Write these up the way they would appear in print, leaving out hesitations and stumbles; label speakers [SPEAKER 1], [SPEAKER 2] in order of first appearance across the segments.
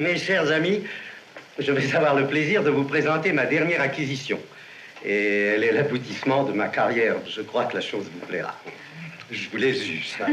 [SPEAKER 1] Mes chers amis, je vais avoir le plaisir de vous présenter ma dernière acquisition. Et elle est l'aboutissement de ma carrière. Je crois que la chose vous plaira. Je vous les eu, ça.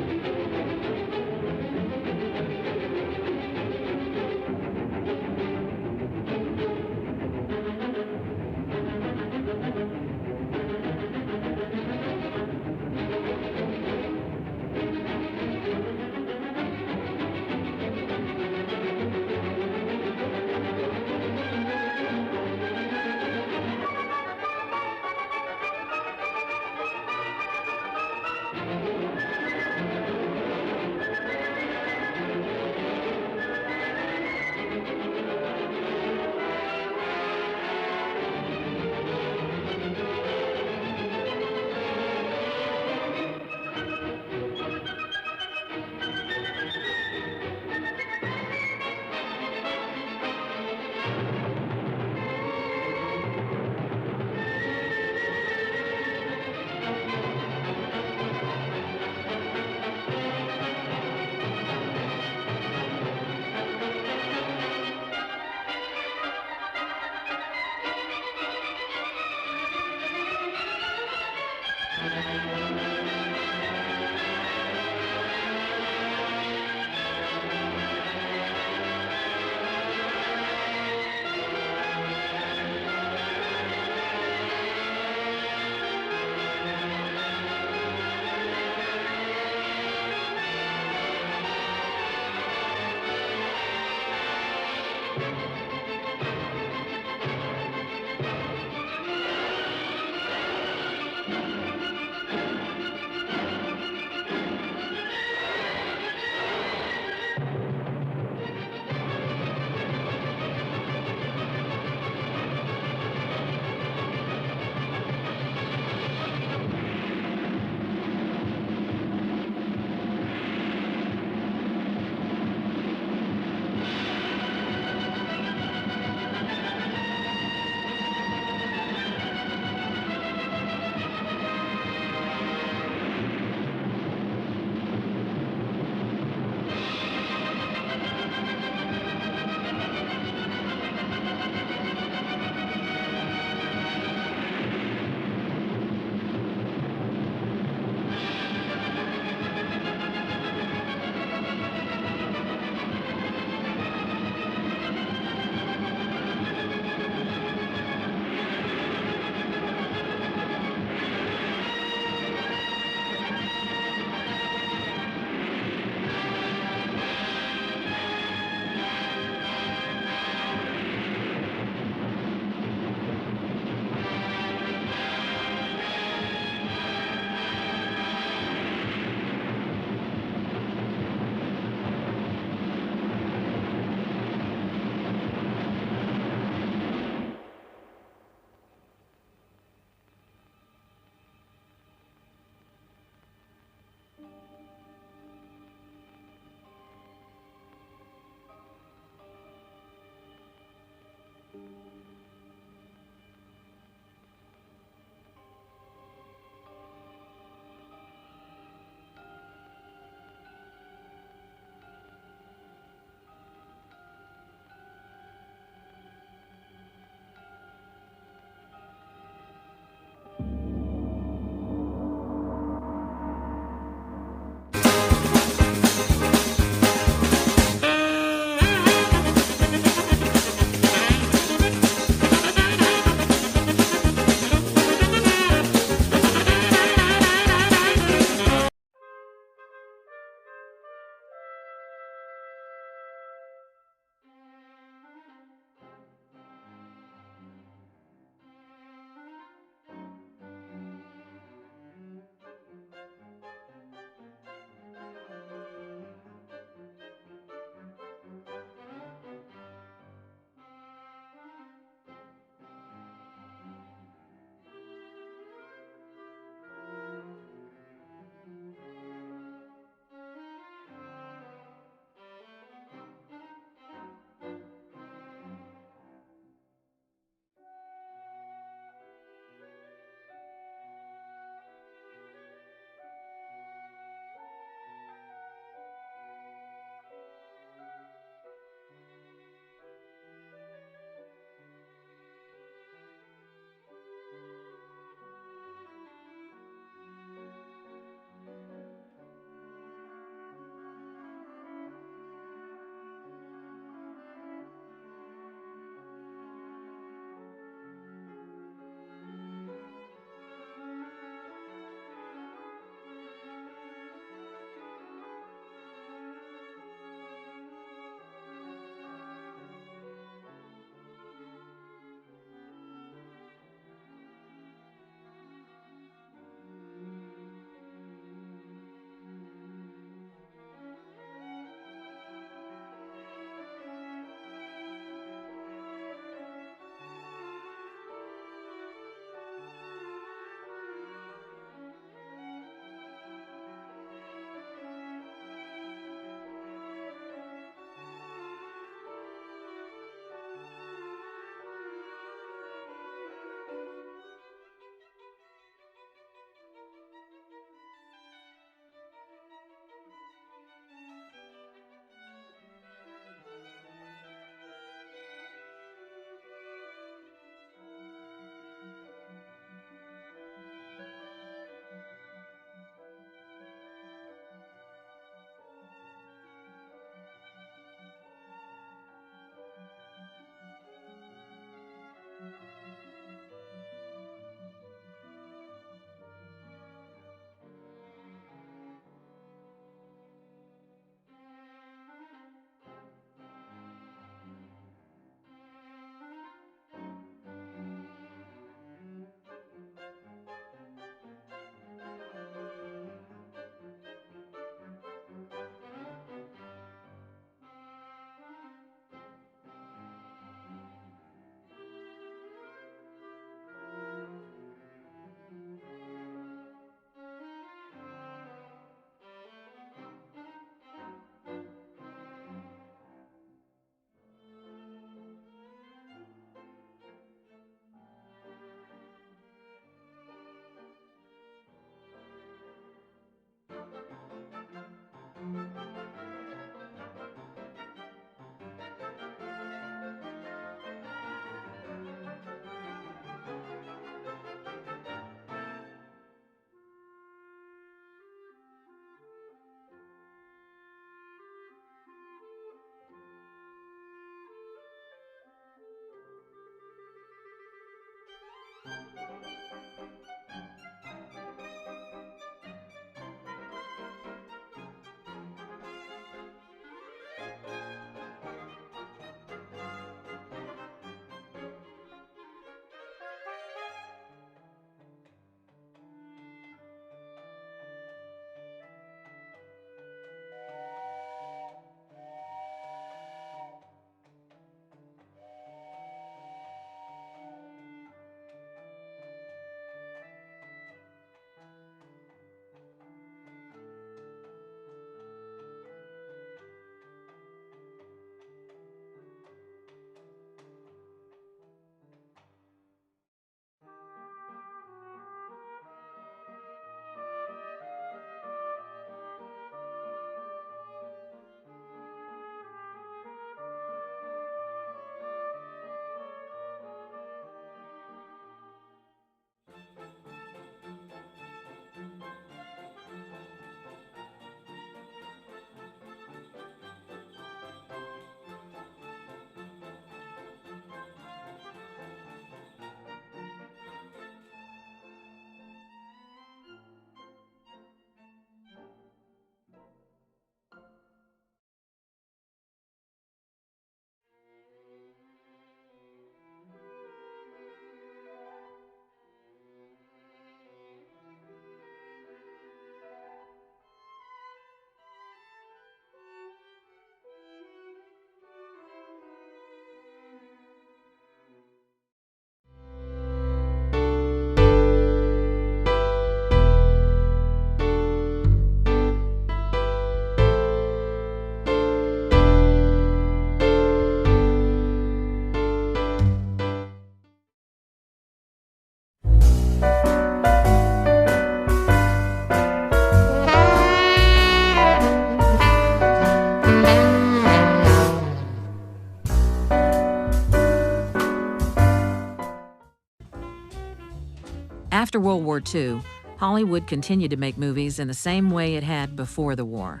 [SPEAKER 2] After World War II, Hollywood continued to make movies in the same way it had before the war.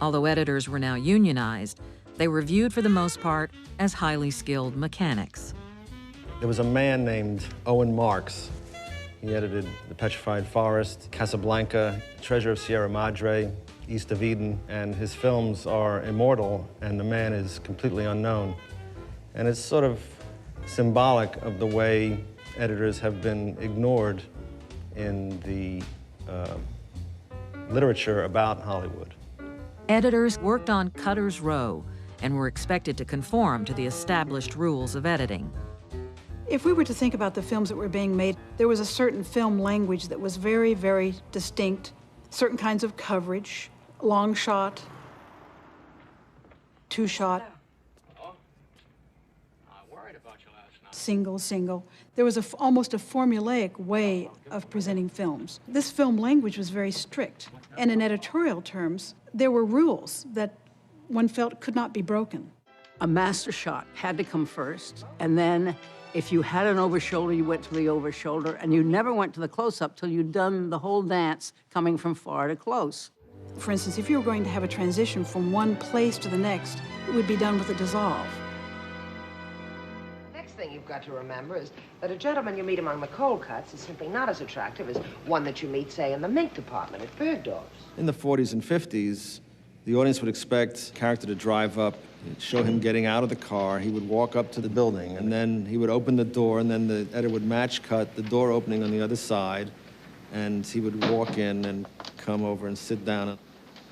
[SPEAKER 2] Although editors were now unionized, they were viewed for the most part as highly skilled mechanics.
[SPEAKER 3] There was a man named Owen Marks. He edited The Petrified Forest, Casablanca, Treasure of Sierra Madre, East of Eden, and his films are immortal, and the man is completely unknown. And it's sort of symbolic of the way editors have been ignored in the literature about Hollywood.
[SPEAKER 2] Editors worked on cutter's row and were expected to conform to the established rules of editing.
[SPEAKER 4] If we were to think about the films that were being made, there was a certain film language that was very, very distinct. Certain kinds of coverage, long shot, two shot, single. There was almost a formulaic way of presenting films. This film language was very strict. And in editorial terms, there were rules that one felt could not be broken.
[SPEAKER 5] A master shot had to come first, and then if you had an over-shoulder, you went to the over-shoulder, and you never went to the close-up till you'd done the whole dance coming from far to close.
[SPEAKER 4] For instance, if you were going to have a transition from one place to the next, it would be done with a dissolve.
[SPEAKER 6] Next thing you've got to remember is that a gentleman you meet among the cold cuts is simply not as attractive as one that you meet, say, in the mink department at Bergdorf's.
[SPEAKER 3] In the 40s and 50s, the audience would expect a character to drive up, show him getting out of the car, he would walk up to the building, and then he would open the door, and then the editor would match cut the door opening on the other side, and he would walk in and come over and sit down.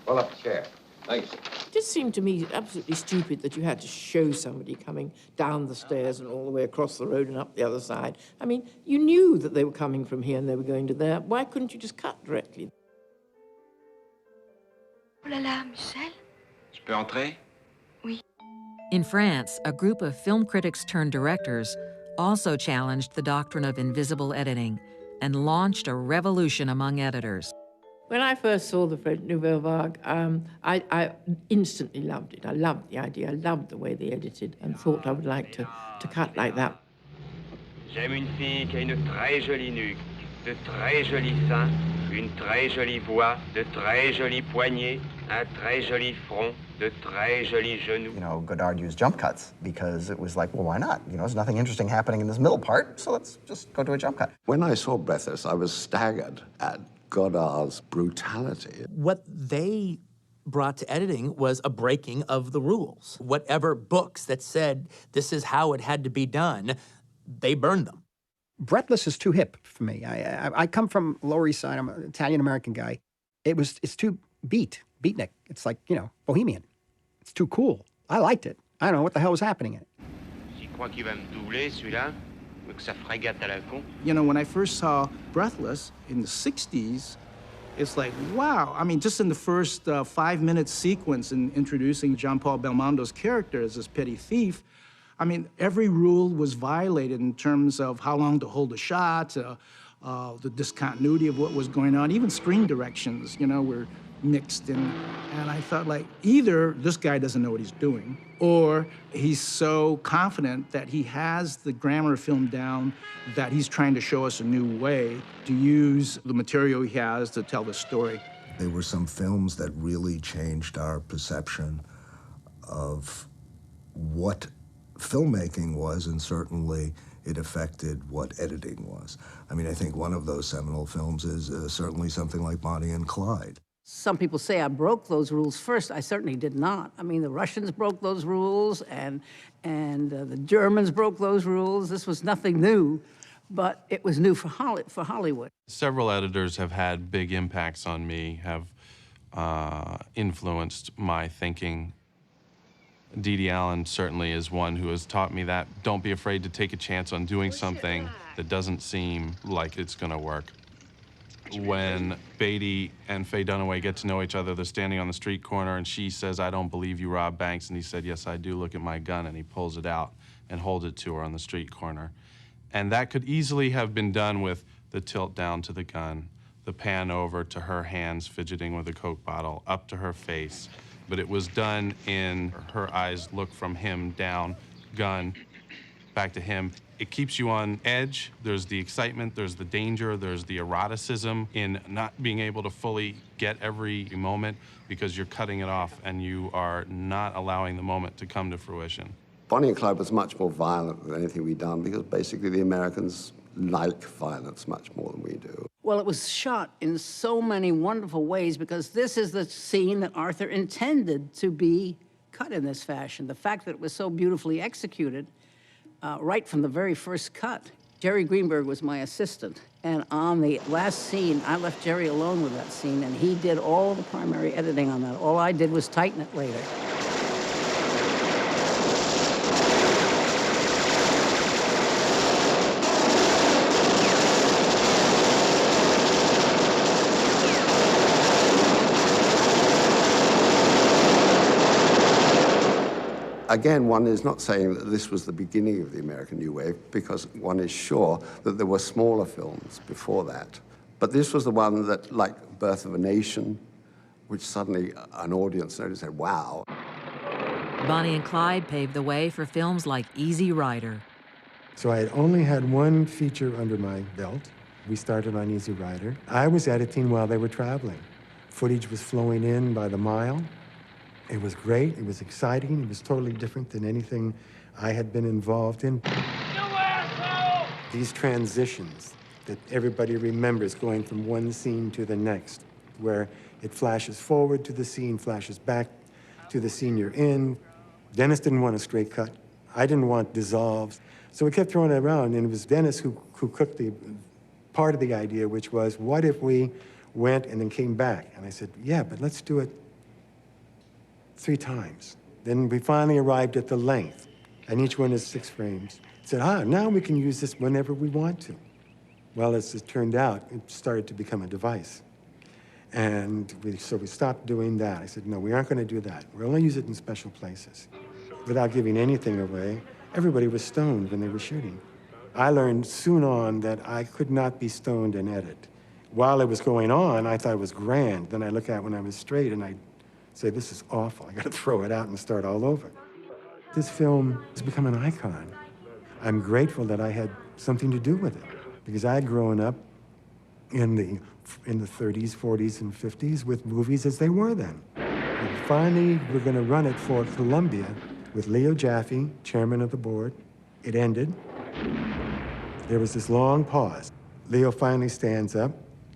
[SPEAKER 1] Pull up a chair. Thanks.
[SPEAKER 7] It just seemed to me absolutely stupid that you had to show somebody coming down the stairs and all the way across the road and up the other side. I mean, you knew that they were coming from here and they were going to there. Why couldn't you just cut directly?
[SPEAKER 8] Oh là là, Michel?
[SPEAKER 9] Je peux entrer?
[SPEAKER 8] Oui.
[SPEAKER 2] In France, a group of film critics turned directors also challenged the doctrine of invisible editing and launched a revolution among editors.
[SPEAKER 7] When I first saw the French Nouvelle Vague, I instantly loved it. I loved the idea. I loved the way they edited and thought I would like to cut like that.
[SPEAKER 9] J'aime une fille qui a une très jolie nuque, de très jolis seins, une très jolie voix, de très jolis poignets, un très joli front, de très jolis genoux.
[SPEAKER 10] You know, Godard used jump cuts because it was like, well, why not? You know, there's nothing interesting happening in this middle part, so let's just go to a jump cut.
[SPEAKER 11] When I saw Breathless, I was staggered at Godard's brutality.
[SPEAKER 12] What they brought to editing was a breaking of the rules. Whatever books that said this is how it had to be done, they burned them.
[SPEAKER 13] Breathless is too hip for me. I come from Lower East Side. I'm an Italian-American guy. It's too beatnik. It's like, you know, bohemian. It's too cool. I liked it. I don't know what the hell was happening in it.
[SPEAKER 9] J'y crois qu'il va me doubler, celui-là, que ça frégate à la con.
[SPEAKER 14] You know, when I first saw Breathless in the 60s, it's like, wow. I mean, just in the first 5-minute sequence in introducing Jean-Paul Belmondo's character as this petty thief, I mean, every rule was violated in terms of how long to hold a shot, the discontinuity of what was going on, even screen directions, you know, were mixed in. And I thought, like, either this guy doesn't know what he's doing, or he's so confident that he has the grammar of film down that he's trying to show us a new way to use the material he has to tell the story.
[SPEAKER 15] There were some films that really changed our perception of what filmmaking was, and certainly it affected what editing was. I mean, I think one of those seminal films is certainly something like Bonnie and Clyde.
[SPEAKER 5] Some people say I broke those rules first. I certainly did not. I mean, the Russians broke those rules, and the Germans broke those rules. This was nothing new, but it was new for Hollywood.
[SPEAKER 16] Several editors have had big impacts on me, have influenced my thinking. Dede Allen certainly is one who has taught me that don't be afraid to take a chance on doing something that doesn't seem like it's going to work. When Beatty and Faye Dunaway get to know each other, they're standing on the street corner, and she says, "I don't believe you robbed banks." And he said, "Yes, I do. Look at my gun." And he pulls it out and holds it to her on the street corner. And that could easily have been done with the tilt down to the gun, the pan over to her hands fidgeting with a Coke bottle, up to her face. But it was done in her eyes look from him down, gun, back to him. It keeps you on edge. There's the excitement, there's the danger, there's the eroticism in not being able to fully get every moment because you're cutting it off and you are not allowing the moment to come to fruition.
[SPEAKER 11] Bonnie and Clyde was much more violent than anything we'd done because basically the Americans like violence much more than we do.
[SPEAKER 5] Well, it was shot in so many wonderful ways because this is the scene that Arthur intended to be cut in this fashion. The fact that it was so beautifully executed right from the very first cut. Jerry Greenberg was my assistant, and on the last scene, I left Jerry alone with that scene, and he did all the primary editing on that. All I did was tighten it later.
[SPEAKER 11] Again, one is not saying that this was the beginning of the American New Wave because one is sure that there were smaller films before that. But this was the one that, like Birth of a Nation, which suddenly an audience noticed and said, wow.
[SPEAKER 2] Bonnie and Clyde paved the way for films like Easy Rider.
[SPEAKER 17] So I had only had one feature under my belt. We started on Easy Rider. I was editing while they were traveling. Footage was flowing in by the mile. It was great, it was exciting, it was totally different than anything I had been involved in. These transitions that everybody remembers going from one scene to the next, where it flashes forward to the scene, flashes back to the scene you're in. Dennis didn't want a straight cut. I didn't want dissolves. So we kept throwing it around, and it was Dennis who cooked the part of the idea, which was, what if we went and then came back? And I said, yeah, but let's do it 3 times. Then we finally arrived at the length, and each one is 6 frames. Said, now we can use this whenever we want to. Well, as it turned out, it started to become a device. And so we stopped doing that. I said, no, we aren't going to do that. We'll only use it in special places. Without giving anything away, everybody was stoned when they were shooting. I learned soon on that I could not be stoned and edit. While it was going on, I thought it was grand. Then I look at it when I was straight, and I say, this is awful. I got to throw it out and start all over. This film has become an icon. I'm grateful that I had something to do with it because I had grown up in the 30s, 40s, and 50s with movies as they were then. And finally, we're going to run it for Columbia with Leo Jaffe, chairman of the board. It ended. There was this long pause. Leo finally stands up,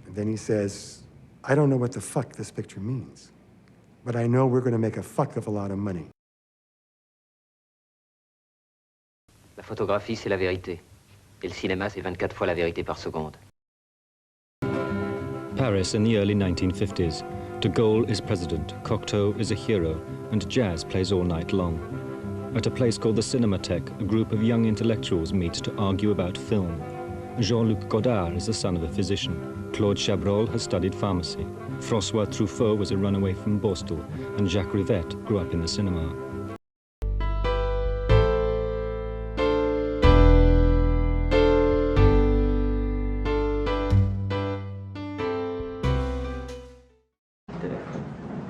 [SPEAKER 17] and then he says, I don't know what the fuck this picture means, but I know we're going to make a fuck of a lot of money.
[SPEAKER 18] La photographie, c'est la vérité. Et le cinéma, c'est 24 fois la vérité par seconde.
[SPEAKER 19] Paris in the early 1950s. De Gaulle is president, Cocteau is a hero, and jazz plays all night long. At a place called the Cinematheque, a group of young intellectuals meet to argue about film. Jean-Luc Godard is the son of a physician. Claude Chabrol has studied pharmacy. François Truffaut was a runaway from Borstal, and Jacques Rivette grew up in the cinema.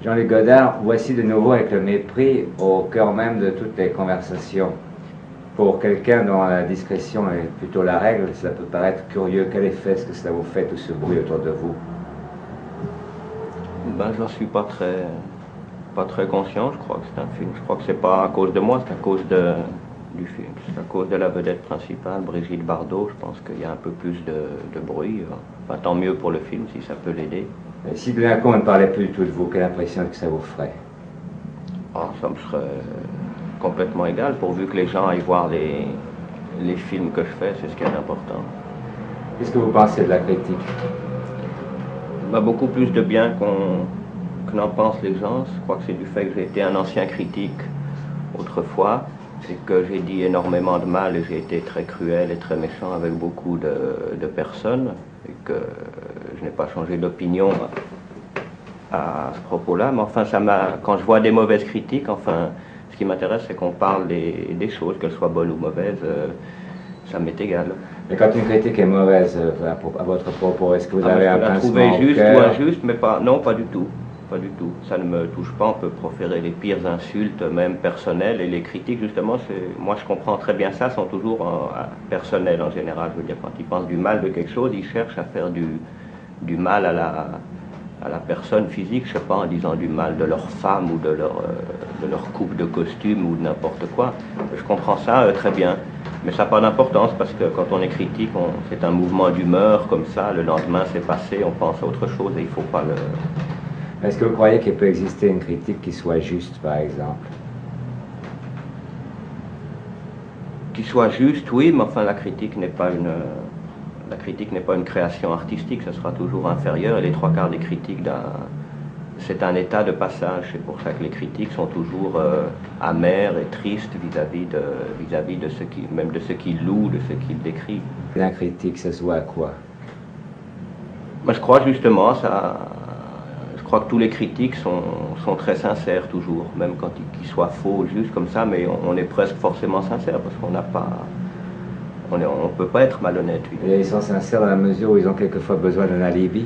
[SPEAKER 20] Jean-Luc Godard, voici de nouveau avec le mépris au cœur même de toutes les conversations. Pour quelqu'un dont la discrétion est plutôt la règle, cela peut paraître curieux. Quel effet est-ce que cela vous fait, tout ce bruit autour de vous?
[SPEAKER 21] Ben, j'en suis pas très conscient. Je crois que c'est un film. Je crois que c'est pas à cause de moi, c'est à cause du film. C'est à cause de la vedette principale, Brigitte Bardot. Je pense qu'il y a un peu plus de bruit. Enfin, tant mieux pour le film si ça peut l'aider.
[SPEAKER 20] Et si tout d'un coup on ne parlait plus du tout de vous, quelle impression que ça vous ferait?
[SPEAKER 21] Ça me serait complètement égal, pourvu que les gens aillent voir les films que je fais, c'est ce qui est important.
[SPEAKER 20] Qu'est-ce que vous pensez de la critique?
[SPEAKER 21] Beaucoup plus de bien que n'en pensent les gens. Je crois que c'est du fait que j'ai été un ancien critique autrefois, et que j'ai dit énormément de mal, et j'ai été très cruel et très méchant avec beaucoup de personnes, et que je n'ai pas changé d'opinion à ce propos-là. Mais enfin, quand je vois des mauvaises critiques, enfin, ce qui m'intéresse, c'est qu'on parle des choses, qu'elles soient bonnes ou mauvaises, ça m'est égal.
[SPEAKER 20] Mais quand une critique est mauvaise à votre propos, est-ce que vous avez un pincement au cœur?
[SPEAKER 21] La trouver juste ou injuste, mais non, pas du tout. pas du tout. Ça ne me touche pas, on peut proférer les pires insultes, même personnelles, et les critiques, justement, moi je comprends très bien ça, sont toujours personnelles en général. Je veux dire, quand ils pensent du mal de quelque chose, ils cherchent à faire du mal à la personne physique, je sais pas, en disant du mal de leur femme ou de leur coupe de costume ou de n'importe quoi. Je comprends ça très bien. Mais ça n'a pas d'importance parce que quand on est critique, c'est un mouvement d'humeur comme ça, le lendemain c'est passé, on pense à autre chose et il ne faut pas le...
[SPEAKER 20] Est-ce que vous croyez qu'il peut exister une critique qui soit juste, par exemple?
[SPEAKER 21] Qui soit juste, oui, mais enfin la critique n'est pas une création artistique, ça sera toujours inférieur et les trois quarts des critiques c'est un état de passage. C'est pour ça que les critiques sont toujours amères et tristes vis-à-vis de ceux qui, même de ceux qui louent, de ceux qui décrivent.
[SPEAKER 20] Un critique, ça se voit à quoi?
[SPEAKER 21] Moi, je crois justement, je crois que tous les critiques sont très sincères toujours, même quand ils soient faux, juste comme ça, mais on est presque forcément sincère parce qu'on n'a pas... On ne peut pas être malhonnête. Oui.
[SPEAKER 20] Et ils sont sincères dans la mesure où ils ont quelquefois besoin d'un alibi?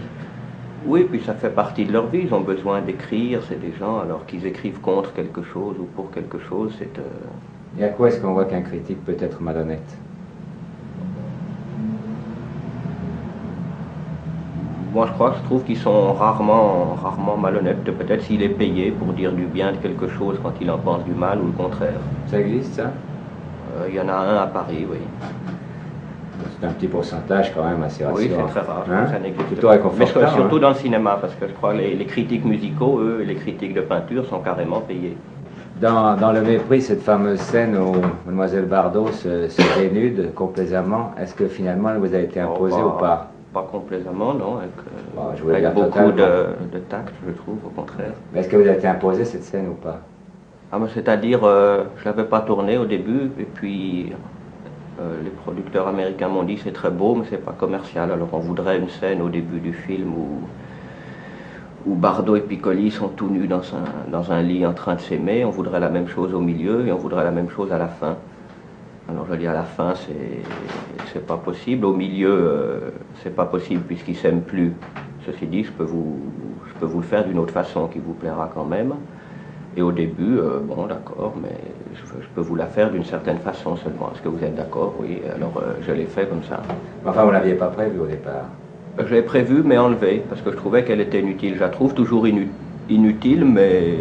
[SPEAKER 21] Oui, puis ça fait partie de leur vie, ils ont besoin d'écrire, c'est des gens, alors qu'ils écrivent contre quelque chose ou pour quelque chose, c'est...
[SPEAKER 20] Et à quoi est-ce qu'on voit qu'un critique peut être malhonnête?
[SPEAKER 21] Moi, je trouve qu'ils sont rarement malhonnêtes, peut-être s'il est payé pour dire du bien de quelque chose quand il en pense du mal ou le contraire.
[SPEAKER 20] Ça existe, ça?
[SPEAKER 21] Il y en a un à Paris, oui.
[SPEAKER 20] C'est un petit pourcentage quand même assez rassurant.
[SPEAKER 21] Oui, c'est très rare,
[SPEAKER 20] hein?
[SPEAKER 21] ça n'existe
[SPEAKER 20] Plutôt
[SPEAKER 21] pas.
[SPEAKER 20] réconfortant,
[SPEAKER 21] Mais surtout
[SPEAKER 20] hein?
[SPEAKER 21] dans le cinéma, parce que je crois que les critiques musicaux, eux, et les critiques de peinture sont carrément payés.
[SPEAKER 20] Dans Le Mépris, cette fameuse scène où Mademoiselle Bardot se dénude complaisamment, est-ce que finalement elle vous a été imposée ou pas?
[SPEAKER 21] Pas complaisamment, non,
[SPEAKER 20] avec
[SPEAKER 21] beaucoup de tact, je trouve, au contraire.
[SPEAKER 20] Mais est-ce que vous avez été imposée cette scène ou pas?
[SPEAKER 21] Ah, c'est-à-dire, je ne l'avais pas tournée au début, et puis les producteurs américains m'ont dit c'est très beau, mais c'est pas commercial. Alors on voudrait une scène au début du film où Bardot et Piccoli sont tout nus dans un lit en train de s'aimer. On voudrait la même chose au milieu et on voudrait la même chose à la fin. Alors je dis à la fin, c'est pas possible. Au milieu, c'est pas possible puisqu'ils s'aiment plus. Ceci dit, je peux vous le faire d'une autre façon qui vous plaira quand même. Et au début, bon d'accord, mais je peux vous la faire d'une certaine façon seulement. Est-ce que vous êtes d'accord? Oui, alors je l'ai fait comme ça.
[SPEAKER 20] Enfin, vous ne l'aviez pas prévu au départ?
[SPEAKER 21] Je l'ai prévu, mais enlevé, parce que je trouvais qu'elle était inutile. Je la trouve toujours inutile, mais...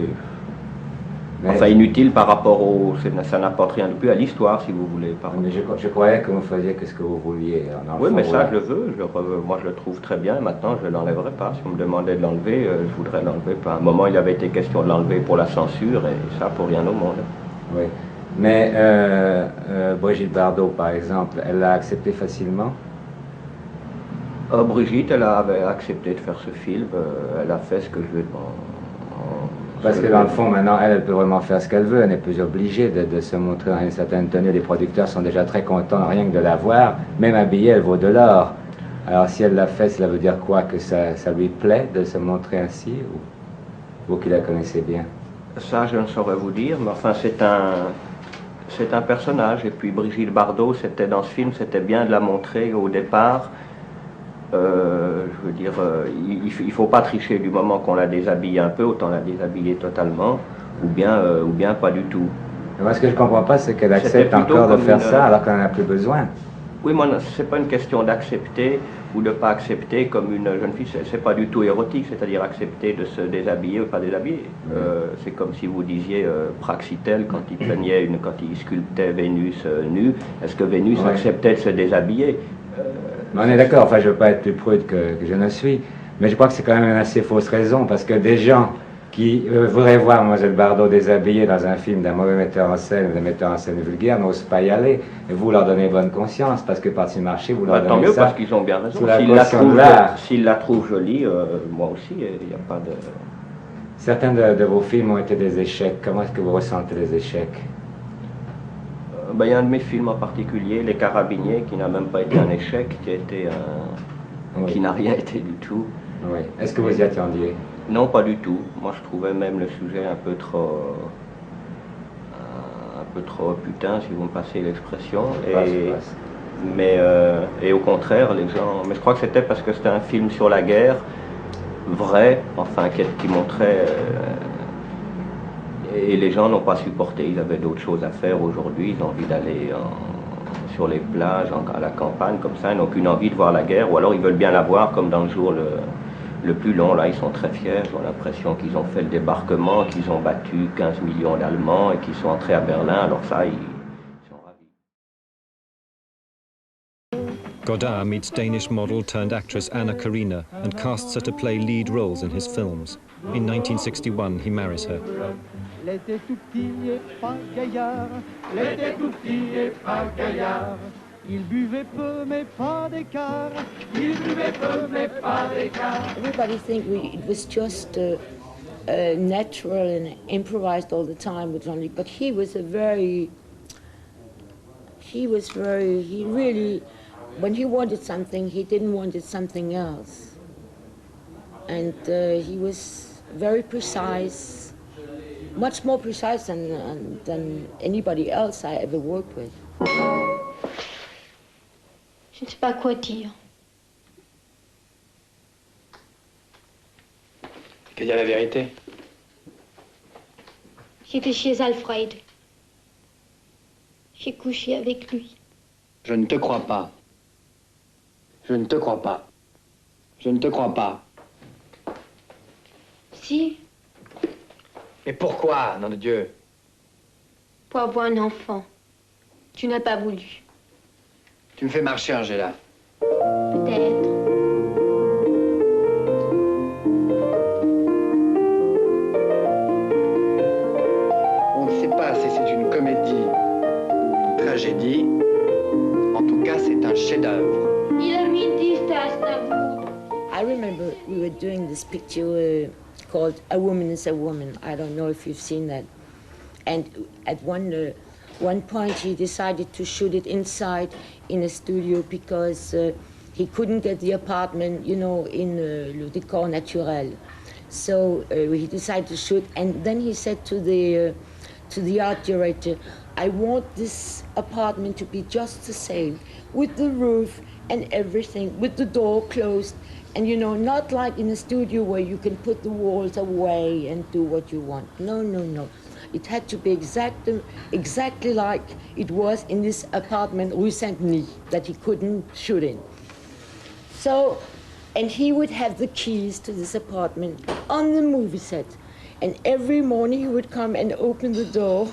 [SPEAKER 21] Enfin, inutile par rapport ça n'apporte rien de plus à l'histoire, si vous voulez.
[SPEAKER 20] Mais je croyais que vous faisiez que ce que vous vouliez.
[SPEAKER 21] Oui, mais ça, je le veux. Moi, je le trouve très bien. Maintenant, je ne l'enlèverai pas. Si on me demandait de l'enlever, je voudrais l'enlever. À un moment, il avait été question de l'enlever pour la censure, et ça, pour rien au monde.
[SPEAKER 20] Oui. Mais Brigitte Bardot, par exemple, elle l'a accepté facilement?
[SPEAKER 21] Brigitte, elle avait accepté de faire ce film. Elle a fait ce que je lui ai demandé.
[SPEAKER 20] Parce que dans le fond, maintenant, elle peut vraiment faire ce qu'elle veut. Elle n'est plus obligée de se montrer dans une certaine tenue. Les producteurs sont déjà très contents rien que de la voir. Même habillée, elle vaut de l'or. Alors si elle l'a fait, cela veut dire quoi? Que ça lui plaît de se montrer ainsi? Ou vous qui la connaissez bien? Ça,
[SPEAKER 21] je ne saurais vous dire. Mais enfin, c'est un personnage. Et puis Brigitte Bardot, dans ce film, c'était bien de la montrer au départ. Je veux dire, il ne faut pas tricher du moment qu'on la déshabille un peu, autant la déshabiller totalement, ou bien pas du tout.
[SPEAKER 20] Moi, ce que je ne comprends pas, c'est qu'elle accepte encore de faire ça alors qu'elle n'en a plus besoin.
[SPEAKER 21] Oui, moi, ce n'est pas une question d'accepter ou de ne pas accepter comme une jeune fille, c'est pas du tout érotique, c'est-à-dire accepter de se déshabiller ou pas déshabiller. C'est comme si vous disiez Praxitèle, quand il sculptait Vénus nue, est-ce que Vénus acceptait de se déshabiller?
[SPEAKER 20] On est d'accord, enfin je ne veux pas être plus prude que je ne suis, mais je crois que c'est quand même une assez fausse raison, parce que des gens qui voudraient voir Mlle Bardot déshabillée dans un film d'un mauvais metteur en scène ou d'un metteur en scène vulgaire n'osent pas y aller, et vous leur donnez bonne conscience, parce que par-ci marché, vous leur donnez
[SPEAKER 21] tant mieux,
[SPEAKER 20] ça.
[SPEAKER 21] parce qu'ils ont bien raison. S'ils la trouvent jolie, moi aussi, il n'y a pas de...
[SPEAKER 20] Certains de vos films ont été des échecs. Comment est-ce que vous ressentez les échecs?
[SPEAKER 21] Il y a un de mes films en particulier, Les Carabiniers, qui n'a même pas été un échec, qui n'a rien été du tout.
[SPEAKER 20] Oui. Est-ce que vous y attendiez?
[SPEAKER 21] Non, pas du tout. Moi, je trouvais même le sujet un peu trop putain, si vous me passez l'expression. Et au contraire, les gens... Mais je crois que c'était parce que c'était un film sur la guerre, vraie, enfin qui montrait... et les gens n'ont pas supporté, ils avaient d'autres choses à faire aujourd'hui, ils ont envie d'aller sur les plages, à la campagne, comme ça, ils n'ont qu'une envie de voir la guerre, ou alors ils veulent bien la voir comme dans le jour le plus long, là ils sont très fiers, ils ont l'impression qu'ils ont fait le débarquement, qu'ils ont battu 15 millions d'Allemands et qu'ils sont entrés à Berlin, alors ça, ils sont ravis.
[SPEAKER 19] Godard meets Danish model turned actress Anna Karina and casts her to play lead roles in his films. In 1961, he marries her.
[SPEAKER 4] L'été tout petit et pas gaillard, l'été tout petit et pas gaillard. Il buvait peu mais pas d'écart, il buvait peu mais pas d'écart.
[SPEAKER 22] Everybody think it was just natural and improvised all the time with Jean-Luc, but he really, when he wanted something, he didn't want it something else. And he was very precise, much more precise than anybody else I ever worked with.
[SPEAKER 8] Je ne sais pas quoi dire.
[SPEAKER 23] Quelle est la vérité?
[SPEAKER 8] J'étais chez Alfred. J'ai couché avec lui.
[SPEAKER 23] Je ne te crois pas. Je ne te crois pas. Je ne te crois pas.
[SPEAKER 8] Si,
[SPEAKER 23] Mais pourquoi, nom de Dieu?
[SPEAKER 8] pour avoir un enfant. Tu n'as pas voulu.
[SPEAKER 23] Tu me fais marcher, Angela.
[SPEAKER 8] Peut-être.
[SPEAKER 23] On ne sait pas si c'est une comédie ou une tragédie. En tout cas, c'est un chef-d'œuvre.
[SPEAKER 8] Il a mis 10 tasses d'amour.
[SPEAKER 22] I remember we were doing this picture called A Woman is a Woman. I don't know if you've seen that. And at one point he decided to shoot it inside in a studio because he couldn't get the apartment, you know, in le décor naturel. So he decided to shoot, and then he said to the art director, I want this apartment to be just the same, with the roof and everything, with the door closed, and you know, not like in a studio where you can put the walls away and do what you want. No, no, no. It had to be exactly like it was in this apartment, Rue Saint-Denis, that he couldn't shoot in. So, and he would have the keys to this apartment on the movie set. And every morning he would come and open the door.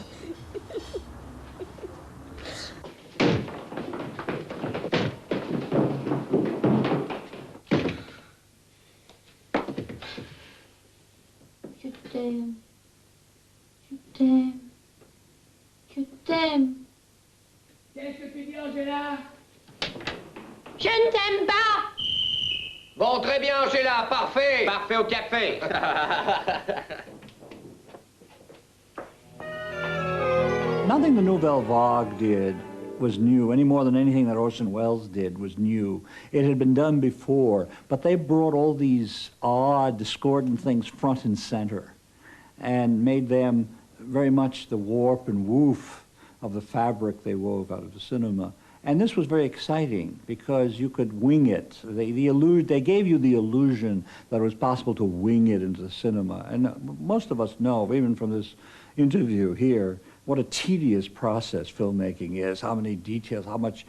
[SPEAKER 8] Je t'aime. Je t'aime. Je t'aime.
[SPEAKER 4] Qu'est-ce que tu dis, Angela?
[SPEAKER 8] Je ne t'aime pas.
[SPEAKER 23] Bon, très bien, Angela, parfait. Parfait au café.
[SPEAKER 24] Nothing the Nouvelle Vague did was new, any more than anything that Orson Welles did was new. It had been done before, but they brought all these odd, discordant things front and center and made them very much the warp and woof of the fabric they wove out of the cinema. And this was very exciting because you could wing it. They gave you the illusion that it was possible to wing it into the cinema. And most of us know, even from this interview here, what a tedious process filmmaking is, how many details, how much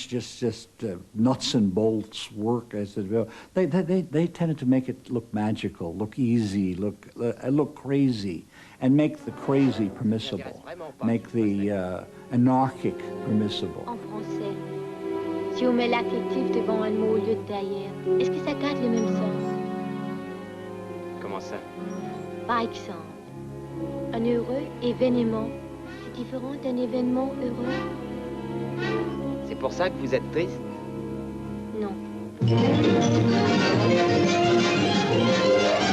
[SPEAKER 24] just nuts and bolts work as it. They tended to make it look magical, look easy, look crazy, and make the crazy permissible, make the anarchic permissible.
[SPEAKER 8] En français, si on met l'affectif devant un mot au lieu de derrière, est-ce que ça garde le même sens?
[SPEAKER 18] Comment ça?
[SPEAKER 8] Par exemple, un heureux événement, c'est différent d'un événement heureux?
[SPEAKER 18] C'est pour ça que vous êtes triste?
[SPEAKER 8] Non.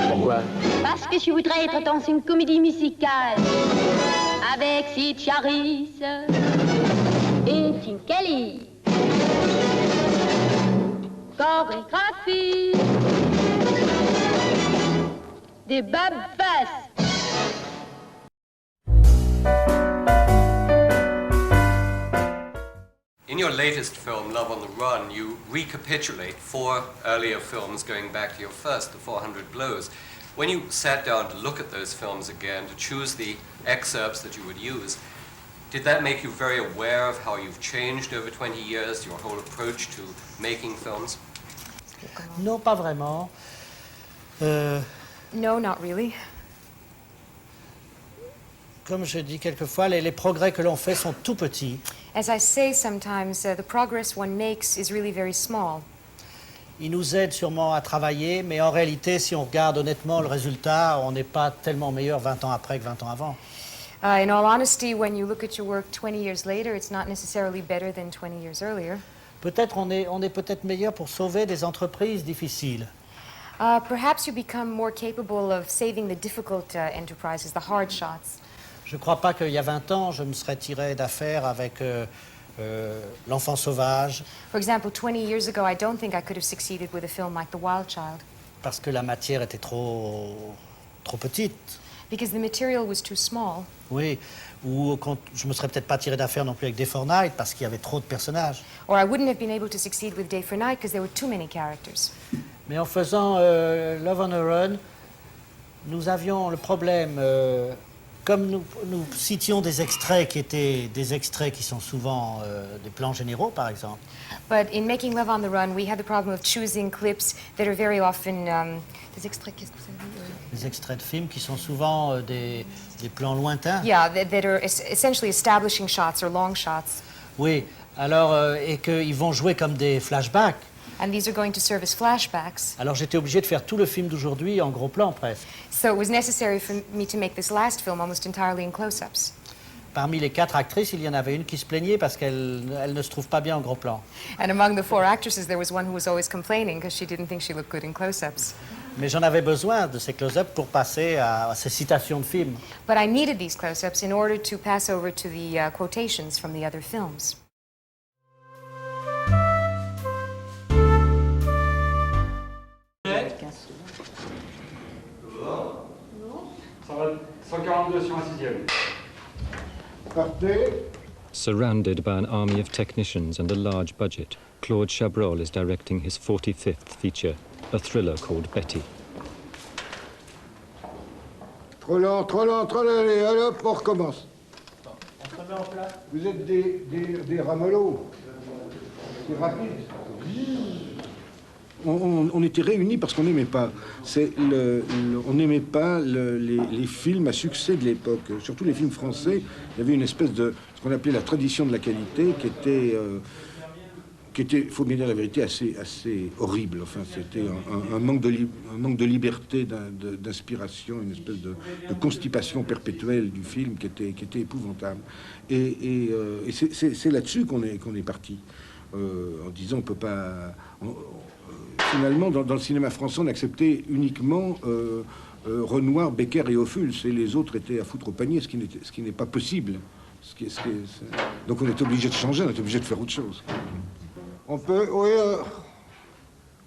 [SPEAKER 18] Pourquoi?
[SPEAKER 8] Parce que je voudrais être dans une comédie musicale avec Sid Charisse et Tim Kelly. Chorégraphie des babasses.
[SPEAKER 25] In
[SPEAKER 1] In your latest film, Love on the Run, you recapitulate 4 earlier films going back to your first, The 400 Blows. When you sat down to look at those films again, to choose the excerpts that you would use, did that make you very aware of how you've changed over 20 years, your whole approach to making films?
[SPEAKER 3] Non, pas vraiment.
[SPEAKER 6] No, not really.
[SPEAKER 3] Comme je dis quelquefois, les progrès que l'on fait sont tout petits.
[SPEAKER 6] As I say sometimes, the progress one makes is really very small.
[SPEAKER 3] Ils nous aident sûrement à travailler, mais en réalité, si on regarde honnêtement le résultat, on n'est pas tellement meilleur 20 ans après que 20 ans avant.
[SPEAKER 6] In all honesty, when you look at your work 20 years later, it's not necessarily better than 20 years earlier.
[SPEAKER 3] Peut-être on est peut-être meilleur pour sauver des entreprises difficiles.
[SPEAKER 6] Perhaps you become more capable of saving the difficult enterprises, the hard shots.
[SPEAKER 3] Je ne crois pas qu'il y a 20 ans, je me serais tiré d'affaire avec L'Enfant sauvage.
[SPEAKER 6] For example, 20 years ago, I don't think I could have succeeded with a film like The Wild Child.
[SPEAKER 3] Parce que la matière était trop petite.
[SPEAKER 6] Because the material was too small.
[SPEAKER 3] Oui, ou je me serais peut-être pas tiré d'affaire non plus avec Day for Night parce qu'il y avait trop de personnages.
[SPEAKER 6] Or I wouldn't have been able to succeed with Day for Night because there were too many characters.
[SPEAKER 3] Mais en faisant Love on a Run, nous avions le problème, comme nous citions des extraits qui sont souvent des plans généraux, par exemple.
[SPEAKER 6] But in making Love on the Run, we had the problem of choosing clips that are very often des extraits. Qu'est-ce que vous avez dit?
[SPEAKER 3] Des extraits de films qui sont souvent des plans lointains.
[SPEAKER 6] Yeah, that are essentially establishing shots or long shots.
[SPEAKER 3] Oui, alors et qu'ils vont jouer comme des flashbacks.
[SPEAKER 6] And these are going to serve as flashbacks.
[SPEAKER 3] Alors j'étais obligé de faire tout le film d'aujourd'hui en gros plan presque.
[SPEAKER 6] So it was necessary for me to make this last film almost entirely in close-ups.
[SPEAKER 3] Parmi les 4 actrices, il y en avait une qui se plaignait parce qu'elle ne se trouve pas bien en gros plan.
[SPEAKER 6] And among the 4 actresses, there was one who was always complaining because she didn't think she looked good in close-ups.
[SPEAKER 3] Mais j'en avais besoin de ces close-ups pour passer à ces citations de films.
[SPEAKER 6] But I needed these close-ups in order to pass over to the quotations from the other films.
[SPEAKER 7] Ça va 142 sur un 6e.
[SPEAKER 19] Surrounded by an army of technicians and a large budget, Claude Chabrol is directing his 45th feature, a thriller called Betty.
[SPEAKER 15] Trop lent, allez, hop, on recommence. Vous êtes des ramelots. C'est rapide. On était réunis parce qu'on n'aimait pas. On n'aimait pas les films à succès de l'époque. Surtout les films français. Il y avait une espèce de ce qu'on appelait la tradition de la qualité qui était, faut bien dire la vérité, assez horrible. Enfin, c'était un manque de liberté, d'inspiration, une espèce de constipation perpétuelle du film qui était épouvantable. Et c'est là-dessus qu'on est parti. En disant on peut pas... Finalement, dans le cinéma français, on acceptait uniquement Renoir, Becker et Ophuls, et les autres étaient à foutre au panier, ce qui n'est pas possible. Donc on est obligé de changer, on est obligé de faire autre chose. On peut, oui,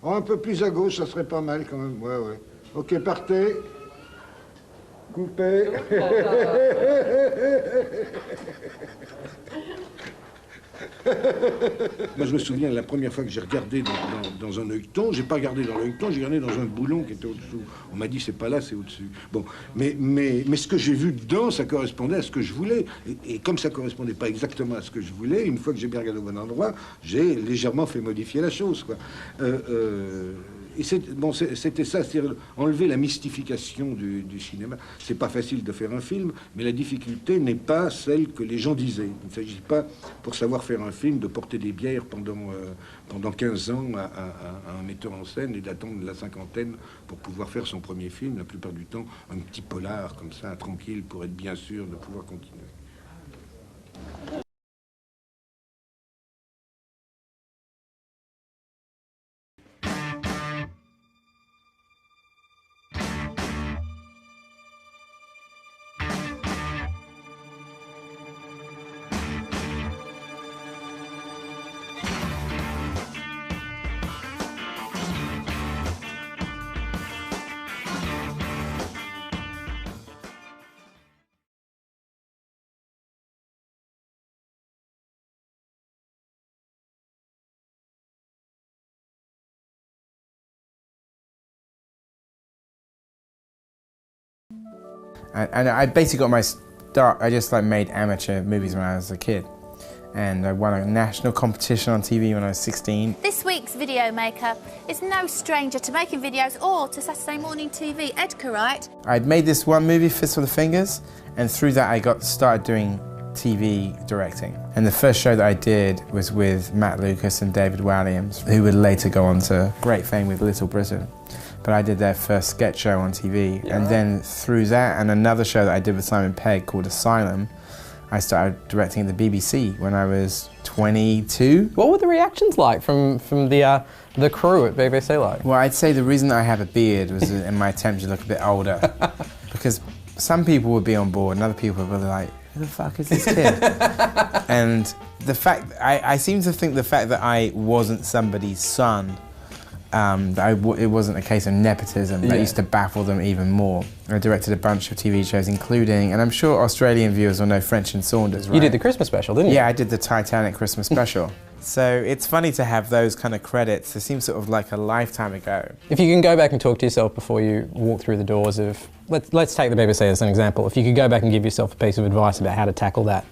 [SPEAKER 15] un peu plus à gauche, ça serait pas mal quand même. Ouais. Ok, partez. Coupez. Moi, je me souviens, la première fois que j'ai regardé dans un œilleton, j'ai pas regardé dans l'œilleton, j'ai regardé dans un boulon qui était au-dessous. On m'a dit, c'est pas là, c'est au-dessus. Bon, mais ce que j'ai vu dedans, ça correspondait à ce que je voulais. Et comme ça correspondait pas exactement à ce que je voulais, une fois que j'ai bien regardé au bon endroit, j'ai légèrement fait modifier la chose, quoi. Et c'était ça, c'est-à-dire enlever la mystification du cinéma. C'est pas facile de faire un film, mais la difficulté n'est pas celle que les gens disaient. Il ne s'agit pas, pour savoir faire un film, de porter des bières pendant 15 ans à un metteur en scène et d'attendre la cinquantaine pour pouvoir faire son premier film. La plupart du temps, un petit polar comme ça, tranquille, pour être bien sûr de pouvoir continuer.
[SPEAKER 9] And I basically got my start, I just like made amateur movies when I was a kid. And I won a national competition on TV when I was 16.
[SPEAKER 10] This week's video maker is no stranger to making videos or to Saturday morning TV. Edgar Wright.
[SPEAKER 9] I'd made this one movie, Fistful of Fingers, and through that I got started doing TV directing. And the first show that I did was with Matt Lucas and David Walliams, who would later go on to great fame with Little Britain. But I did their first sketch show on TV. And then through that and another show that I did with Simon Pegg called Asylum, I started directing at the BBC when I was 22.
[SPEAKER 12] What were the reactions like from the crew at BBC like?
[SPEAKER 9] Well, I'd say the reason that I have a beard was in my attempt to look a bit older. Because some people would be on board and other people would be like, who the fuck is this kid? And the fact, I seem to think the fact that I wasn't somebody's son, it wasn't a case of nepotism, that used to baffle them even more. I directed a bunch of TV shows, including, and I'm sure Australian viewers will know French and Saunders, right?
[SPEAKER 12] You did the Christmas special, didn't you?
[SPEAKER 9] Yeah, I did the Titanic Christmas special. So it's funny to have those kind of credits. It seems sort of like a lifetime ago.
[SPEAKER 12] If you can go back and talk to yourself before you walk through the doors of, let's take the BBC as an example. If you could go back and give yourself a piece of advice about how to tackle that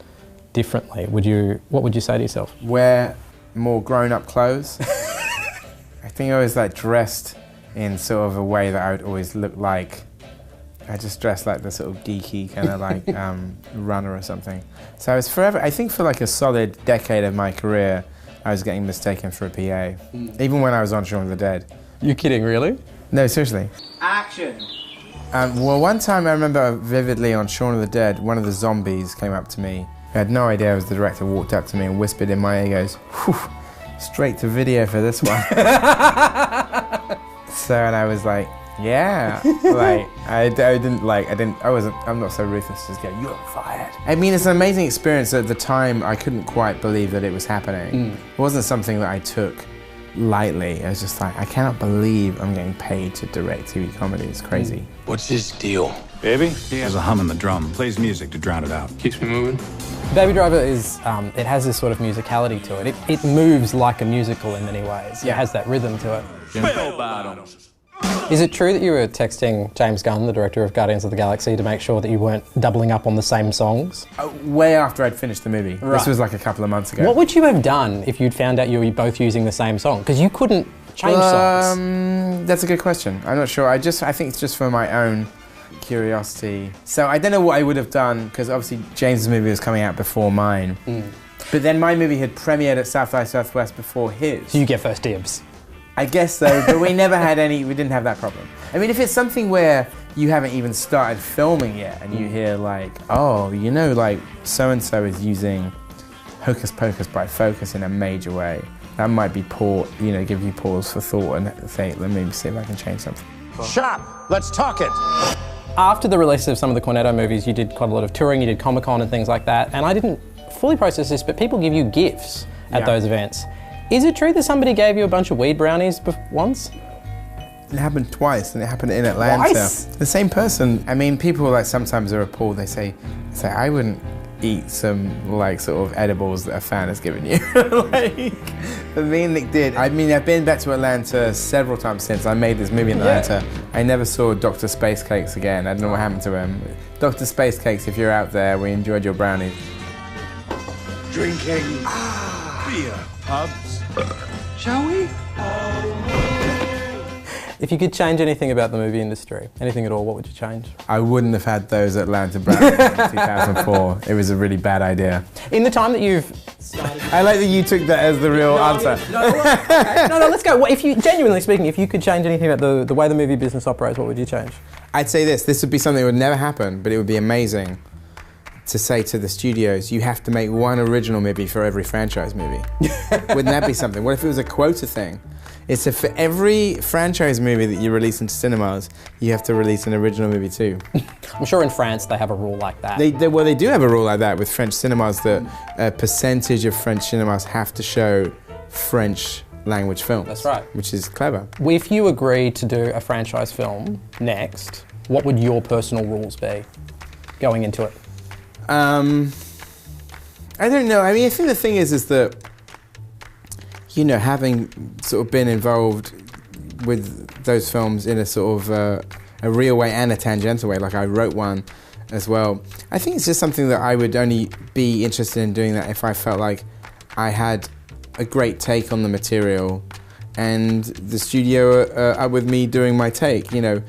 [SPEAKER 12] differently, what would you say to yourself?
[SPEAKER 9] Wear more grown-up clothes. I think I was like dressed in sort of a way that I would always look like, I just dressed like the sort of geeky kind of like runner or something. So I was forever, I think for like a solid decade of my career, I was getting mistaken for a PA. Even when I was on Shaun of the Dead.
[SPEAKER 12] You kidding, really?
[SPEAKER 9] No, seriously.
[SPEAKER 12] Action!
[SPEAKER 9] Well, one time I remember vividly on Shaun of the Dead, one of the zombies came up to me. I had no idea I was the director, walked up to me and whispered in my ear, goes, "Whew, straight to video for this one." So, and I was like, yeah, like, I'm not so ruthless to just go, "You're fired." I mean, it's an amazing experience. At the time, I couldn't quite believe that it was happening. It wasn't something that I took lightly. I was just like, I cannot believe I'm getting paid to direct TV comedy. It's crazy.
[SPEAKER 13] What's his deal? Baby? There's a hum in the drum. Plays music to drown it out. Keeps me moving.
[SPEAKER 12] Baby Driver is, it has this sort of musicality to it. It moves like a musical in many ways. It has that rhythm to it.
[SPEAKER 13] Bell bottoms.
[SPEAKER 12] Is it true that you were texting James Gunn, the director of Guardians of the Galaxy, to make sure that you weren't doubling up on the same songs?
[SPEAKER 9] Way after I'd finished the movie.
[SPEAKER 12] Right.
[SPEAKER 9] This was like a couple of months ago.
[SPEAKER 12] What would you have done if you'd found out you were both using the same song? Because you couldn't change songs.
[SPEAKER 9] That's a good question. I'm not sure. I think it's just for my own curiosity. So I don't know what I would have done, because obviously James's movie was coming out before mine. But then my movie had premiered at South by Southwest before his.
[SPEAKER 12] So you get first dibs.
[SPEAKER 9] I guess so, but we never had we didn't have that problem. I mean, if it's something where you haven't even started filming yet and you hear like, oh, you know, like so-and-so is using Hocus Pocus by Focus in a major way, that might be give you pause for thought and think, let me see if I can change something.
[SPEAKER 13] Shop, let's talk it.
[SPEAKER 12] After the release of some of the Cornetto movies, you did quite a lot of touring, you did Comic-Con and things like that, and I didn't fully process this, but people give you gifts at those events. Is it true that somebody gave you a bunch of weed brownies once?
[SPEAKER 9] It happened twice, and it happened in Atlanta.
[SPEAKER 12] Twice?
[SPEAKER 9] The same person. I mean, people like sometimes are appalled. They say, I wouldn't eat some like sort of edibles that a fan has given you. But me and Nick did. I mean, I've been back to Atlanta several times since I made this movie in Atlanta. I never saw Dr. Space Cakes again. I don't know what happened to him. Dr. Space Cakes, if you're out there, we enjoyed your brownies.
[SPEAKER 13] Drinking beer, pubs. Shall we?
[SPEAKER 12] If you could change anything about the movie industry, anything at all, what would you change?
[SPEAKER 9] I wouldn't have had those Atlanta brownies in 2004. It was a really bad idea.
[SPEAKER 12] In the time that you've...
[SPEAKER 9] I like that you took that as the real answer.
[SPEAKER 12] No, let's go. If you, genuinely speaking, if you could change anything about the way the movie business operates, what would you change?
[SPEAKER 9] I'd say this would be something that would never happen, but it would be amazing to say to the studios, you have to make one original movie for every franchise movie. Wouldn't that be something? What if it was a quota thing? It's for every franchise movie that you release into cinemas, you have to release an original movie too.
[SPEAKER 12] I'm sure in France they have a rule like that.
[SPEAKER 9] They do have a rule like that with French cinemas, that a percentage of French cinemas have to show French language films.
[SPEAKER 12] That's right.
[SPEAKER 9] Which is clever.
[SPEAKER 12] If you agreed to do a franchise film next, what would your personal rules be going into it?
[SPEAKER 9] I don't know. I mean, I think the thing is that, you know, having sort of been involved with those films in a sort of a real way and a tangential way. Like I wrote one as well. I think it's just something that I would only be interested in doing that if I felt like I had a great take on the material and the studio up with me doing my take. You know,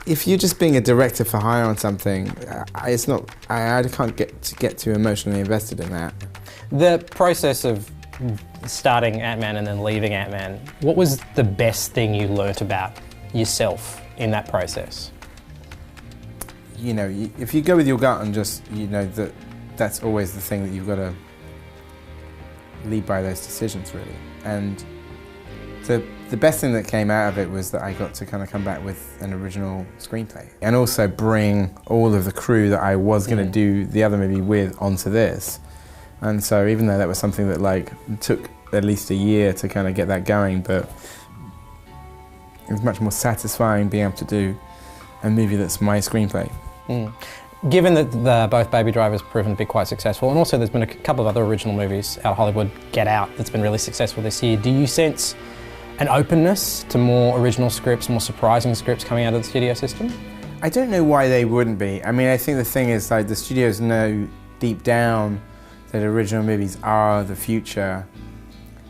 [SPEAKER 9] if you're just being a director for hire on something, it's not. I can't get too emotionally invested in that.
[SPEAKER 12] The process of starting Ant-Man and then leaving Ant-Man, what was the best thing you learnt about yourself in that process?
[SPEAKER 9] You know, if you go with your gut and just, you know, that's always the thing that you've got to lead by those decisions, really. And the best thing that came out of it was that I got to kind of come back with an original screenplay and also bring all of the crew that I was going to do the other movie with onto this. And so even though that was something that like took at least a year to kind of get that going, but it was much more satisfying being able to do a movie that's my screenplay.
[SPEAKER 12] Given that both Baby Driver has proven to be quite successful, and also there's been a couple of other original movies out of Hollywood, Get Out, that's been really successful this year, do you sense an openness to more original scripts, more surprising scripts coming out of the studio system?
[SPEAKER 9] I don't know why they wouldn't be. I mean, I think the thing is, like, the studios know deep down that original movies are the future.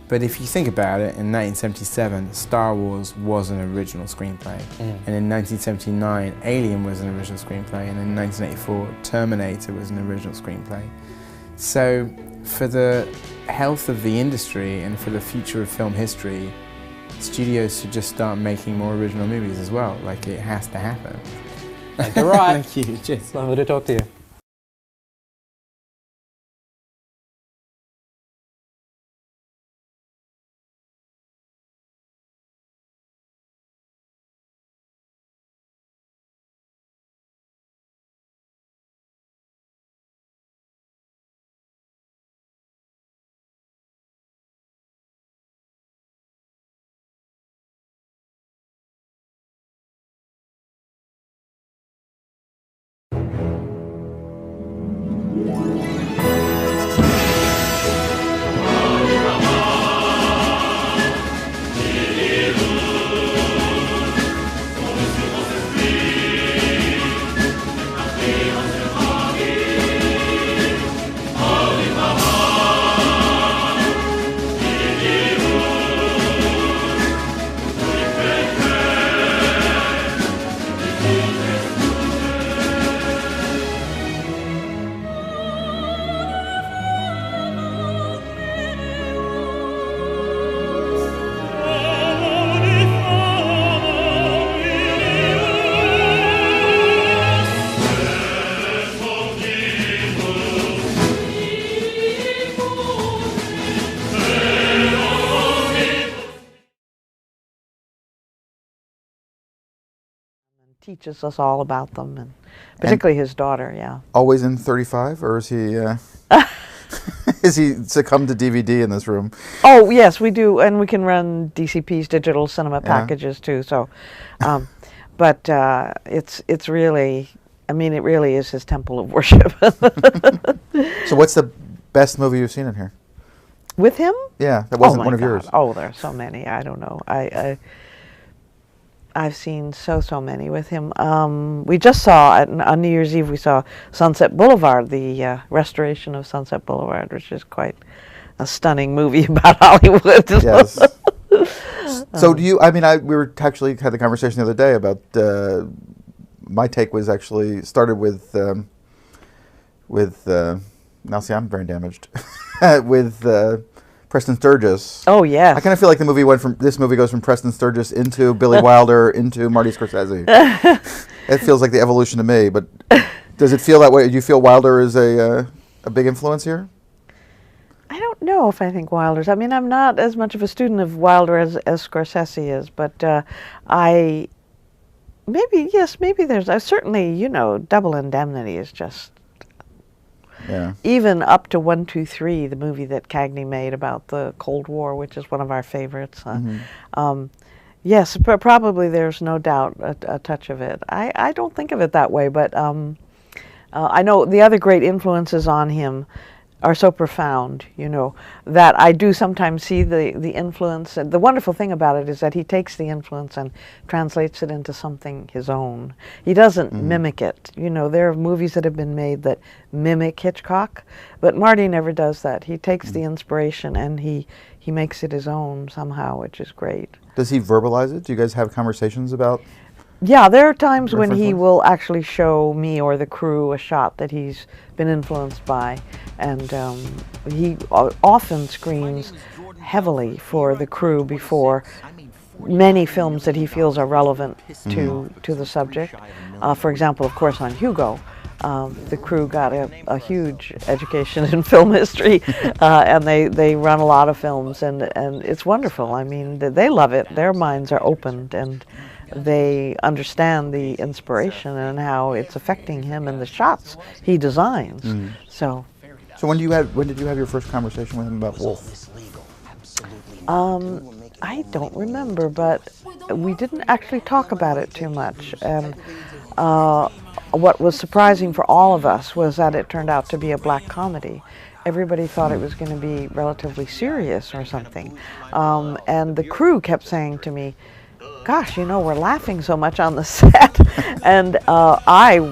[SPEAKER 9] But if you think about it, in 1977, Star Wars was an original screenplay. And in 1979, Alien was an original screenplay. And in 1984, Terminator was an original screenplay. So for the health of the industry and for the future of film history, studios should just start making more original movies as well. Like, it has to happen.
[SPEAKER 12] You're right.
[SPEAKER 9] Thank you. Cheers.
[SPEAKER 12] Lovely to talk to you.
[SPEAKER 5] Teaches us all about them, and particularly his daughter. Yeah.
[SPEAKER 11] Always in 35, or is he? Is he succumbed to DVD in this room?
[SPEAKER 5] Oh yes, we do, and we can run DCP's digital cinema packages too. So, but it's really, I mean, it really is his temple of worship.
[SPEAKER 11] So, what's the best movie you've seen in here?
[SPEAKER 5] With him?
[SPEAKER 11] Yeah, that wasn't one of
[SPEAKER 5] God.
[SPEAKER 11] yours.
[SPEAKER 5] Oh, there are so many. I don't know. I've seen so many with him. We just saw, on New Year's Eve, we saw Sunset Boulevard, the restoration of Sunset Boulevard, which is quite a stunning movie about Hollywood.
[SPEAKER 11] Yes. So do you, I mean, we were actually had the conversation the other day about, my take was actually started with now see, I'm very damaged, with Preston Sturges.
[SPEAKER 5] Oh yes.
[SPEAKER 11] I kind of feel like this movie goes from Preston Sturges into Billy Wilder into Marty Scorsese. It feels like the evolution to me, but does it feel that way? Do you feel Wilder is a big influence here?
[SPEAKER 5] I don't know if I think Wilder's. I mean, I'm not as much of a student of Wilder as Scorsese is, but maybe there's certainly, you know, Double Indemnity is just.
[SPEAKER 11] Yeah.
[SPEAKER 5] Even up to 1, 2, 3, the movie that Cagney made about the Cold War, which is one of our favorites. Yes, probably there's no doubt a touch of it. I don't think of it that way, but I know the other great influences on him are so profound, you know, that I do sometimes see the influence. And the wonderful thing about it is that he takes the influence and translates it into something his own. He doesn't mimic it. You know, there are movies that have been made that mimic Hitchcock, but Marty never does that. He takes the inspiration and he makes it his own somehow, which is great.
[SPEAKER 11] Does he verbalize it? Do you guys have conversations about?
[SPEAKER 5] Yeah, there are times when he
[SPEAKER 11] points?
[SPEAKER 5] will actually show me or the crew a shot that he's been influenced by, and he often screens heavily for the crew before many films that he feels are relevant to the subject. For example, of course, on Hugo, the crew got a huge education in film history, and they run a lot of films, and it's wonderful. I mean, they love it. Their minds are opened, and they understand the inspiration and how it's affecting him and the shots he designs. So
[SPEAKER 11] when did you have your first conversation with him about Wolf?
[SPEAKER 5] I don't remember, but we didn't actually talk about it too much. And what was surprising for all of us was that it turned out to be a black comedy. Everybody thought it was going to be relatively serious or something. And the crew kept saying to me, gosh, you know, we're laughing so much on the set. And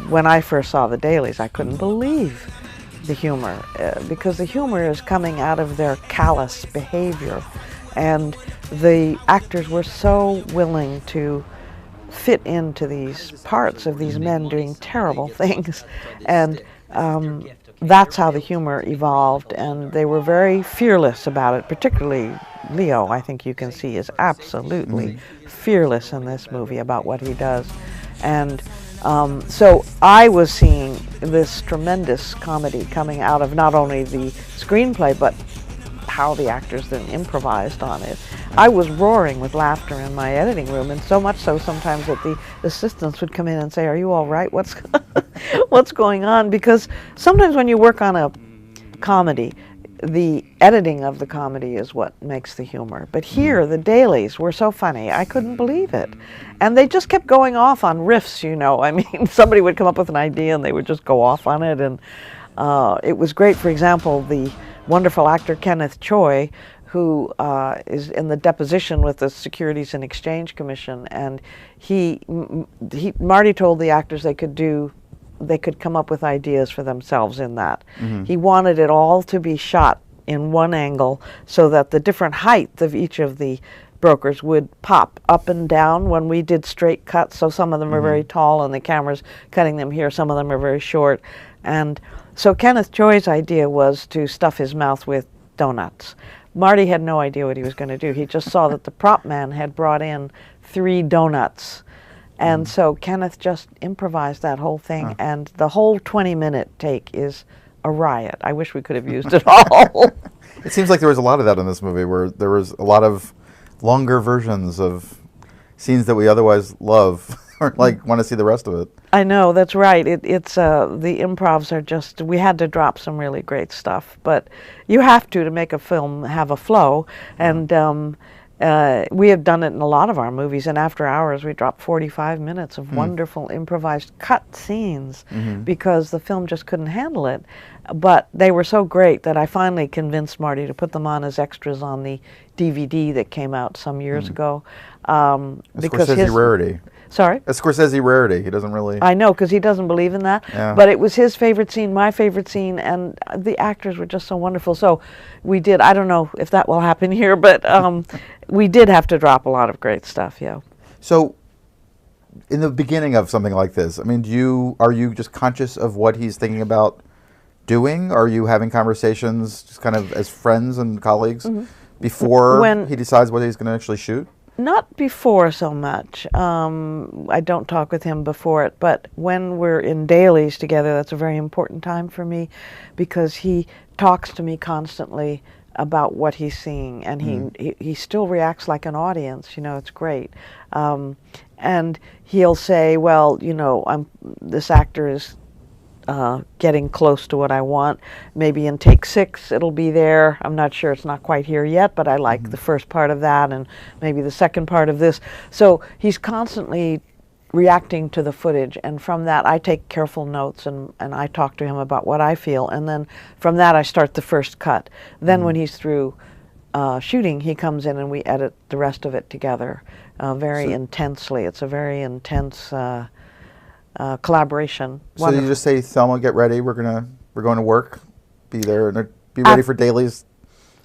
[SPEAKER 5] when I first saw the dailies, I couldn't believe the humor, because the humor is coming out of their callous behavior. And the actors were so willing to fit into these parts of these men doing terrible things. And that's how the humor evolved, and they were very fearless about it, particularly Leo. I think you can see is absolutely fearless in this movie about what he does. And so I was seeing this tremendous comedy coming out of not only the screenplay, but how the actors then improvised on it. I was roaring with laughter in my editing room, and so much so sometimes that the assistants would come in and say, "Are you all right? What's going on?" Because sometimes when you work on a comedy, the editing of the comedy is what makes the humor. But here, the dailies were so funny, I couldn't believe it. And they just kept going off on riffs, you know. I mean, somebody would come up with an idea and they would just go off on it. And it was great. For example, the wonderful actor Kenneth Choi, who is in the deposition with the Securities and Exchange Commission, and Marty told the actors they could come up with ideas for themselves in that. He wanted it all to be shot in one angle so that the different height of each of the brokers would pop up and down when we did straight cuts. So some of them are very tall and the camera's cutting them here, some of them are very short. And so Kenneth Choi's idea was to stuff his mouth with donuts. Marty had no idea what he was going to do. He just saw that the prop man had brought in 3 donuts. And so Kenneth just improvised that whole thing, and the whole 20-minute take is a riot. I wish we could have used it all.
[SPEAKER 11] It seems like there was a lot of that in this movie, where there was a lot of longer versions of scenes that we otherwise love, or like want to see the rest of it.
[SPEAKER 5] I know, that's right. It's the improvs are just, we had to drop some really great stuff, but you have to make a film have a flow, and we have done it in a lot of our movies, and After Hours we dropped 45 minutes of wonderful improvised cut scenes because the film just couldn't handle it. But they were so great that I finally convinced Marty to put them on as extras on the DVD that came out some years ago. Because
[SPEAKER 11] Scorsese rarity.
[SPEAKER 5] Sorry?
[SPEAKER 11] A Scorsese rarity. He doesn't really...
[SPEAKER 5] I know, because he doesn't believe in that.
[SPEAKER 11] Yeah.
[SPEAKER 5] But it was his favorite scene, my favorite scene, and the actors were just so wonderful. So we did, I don't know if that will happen here, but we did have to drop a lot of great stuff, yeah.
[SPEAKER 11] So in the beginning of something like this, I mean, are you just conscious of what he's thinking about doing? Are you having conversations just kind of as friends and colleagues before he decides what he's going to actually shoot?
[SPEAKER 5] Not before so much. I don't talk with him before it, but when we're in dailies together, that's a very important time for me because he talks to me constantly about what he's seeing, and he still reacts like an audience. You know, it's great. And he'll say, well, you know, this actor is getting close to what I want. Maybe in take 6 it'll be there. I'm not sure, it's not quite here yet, but I like the first part of that and maybe the second part of this. So he's constantly reacting to the footage, and from that I take careful notes and I talk to him about what I feel, and then from that I start the first cut. Then when he's through shooting, he comes in and we edit the rest of it together very intensely. It's a very intense collaboration.
[SPEAKER 11] So you just say, Thelma, get ready, we're going to work, be there, and be ready for dailies?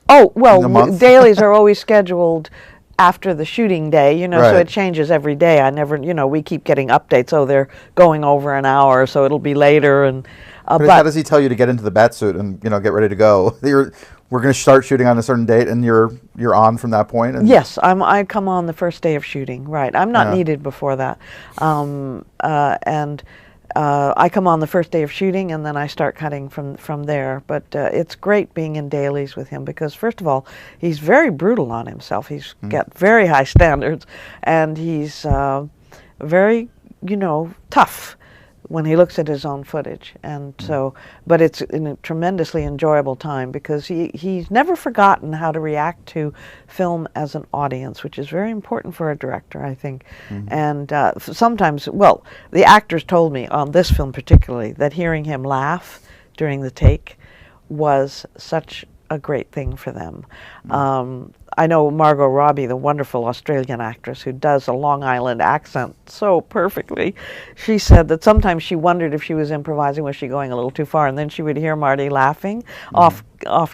[SPEAKER 5] Oh, well, dailies are always scheduled after the shooting day, you know, so it changes every day. I never, you know, we keep getting updates. Oh, they're going over an hour, so it'll be later. And
[SPEAKER 11] but how does he tell you to get into the bat suit and, you know, get ready to go? We're going to start shooting on a certain date, and you're on from that point? And
[SPEAKER 5] yes, I come on the first day of shooting, right. I'm not needed before that. I come on the first day of shooting, and then I start cutting from there. But it's great being in dailies with him because, first of all, he's very brutal on himself. He's got very high standards, and he's very, you know, tough when he looks at his own footage. And so, but it's a tremendously enjoyable time because he's never forgotten how to react to film as an audience, which is very important for a director, I think. And sometimes, well, the actors told me on this film particularly that hearing him laugh during the take was such a great thing for them. I know Margot Robbie, the wonderful Australian actress who does a Long Island accent so perfectly, she said that sometimes she wondered if she was improvising, was she going a little too far? And then she would hear Marty laughing off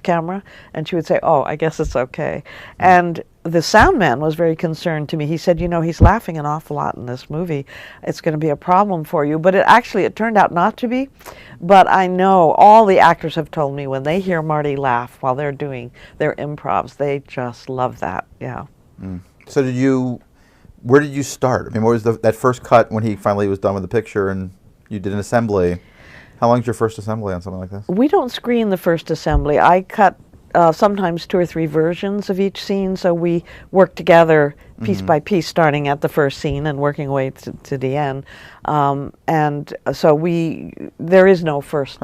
[SPEAKER 5] camera, and she would say, oh, I guess it's okay. And the sound man was very concerned to me. He said, you know, he's laughing an awful lot in this movie. It's going to be a problem for you. But it turned out not to be. But I know all the actors have told me when they hear Marty laugh while they're doing their improvs, they just love that, yeah.
[SPEAKER 11] So where did you start? I mean, what was that first cut when he finally was done with the picture and you did an assembly? How long is your first assembly on something like this?
[SPEAKER 5] We don't screen the first assembly. I cut sometimes 2 or 3 versions of each scene, so we work together piece by piece, starting at the first scene and working away to the end. And so there is no first.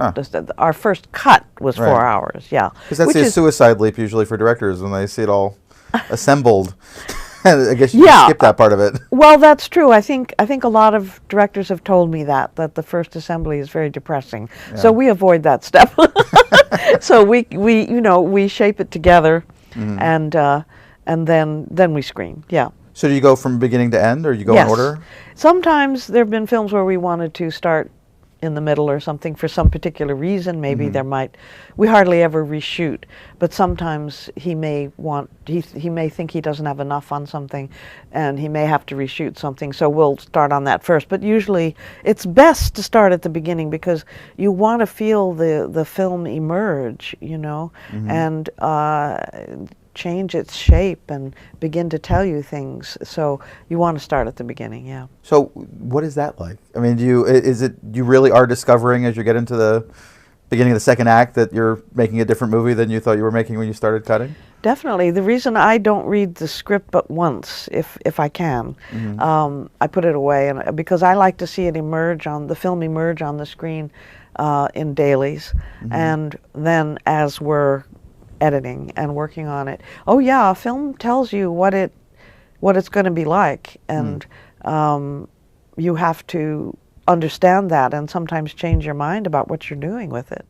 [SPEAKER 5] Our first cut was 4 hours. Yeah,
[SPEAKER 11] because that's a suicide leap usually for directors when they see it all assembled. I guess you skip that part of it.
[SPEAKER 5] Well, that's true. I think a lot of directors have told me that the first assembly is very depressing. Yeah. So we avoid that step. So we shape it together, and then we screen. Yeah.
[SPEAKER 11] So do you go from beginning to end, or you go in order?
[SPEAKER 5] Sometimes there have been films where we wanted to start in the middle or something for some particular reason. Maybe we hardly ever reshoot, but sometimes he may think he doesn't have enough on something, and he may have to reshoot something, so we'll start on that first. But usually it's best to start at the beginning because you want to feel the film emerge, you know, and change its shape and begin to tell you things. So you want to start at the beginning, yeah.
[SPEAKER 11] So what is that like? I mean, you really are discovering as you get into the beginning of the second act that you're making a different movie than you thought you were making when you started cutting?
[SPEAKER 5] Definitely. The reason I don't read the script but once, if I can, I put it away, and because I like to see it the film emerge on the screen in dailies, and then as we're editing and working on it. Oh yeah, a film tells you what it's going to be like, and you have to understand that and sometimes change your mind about what you're doing with it.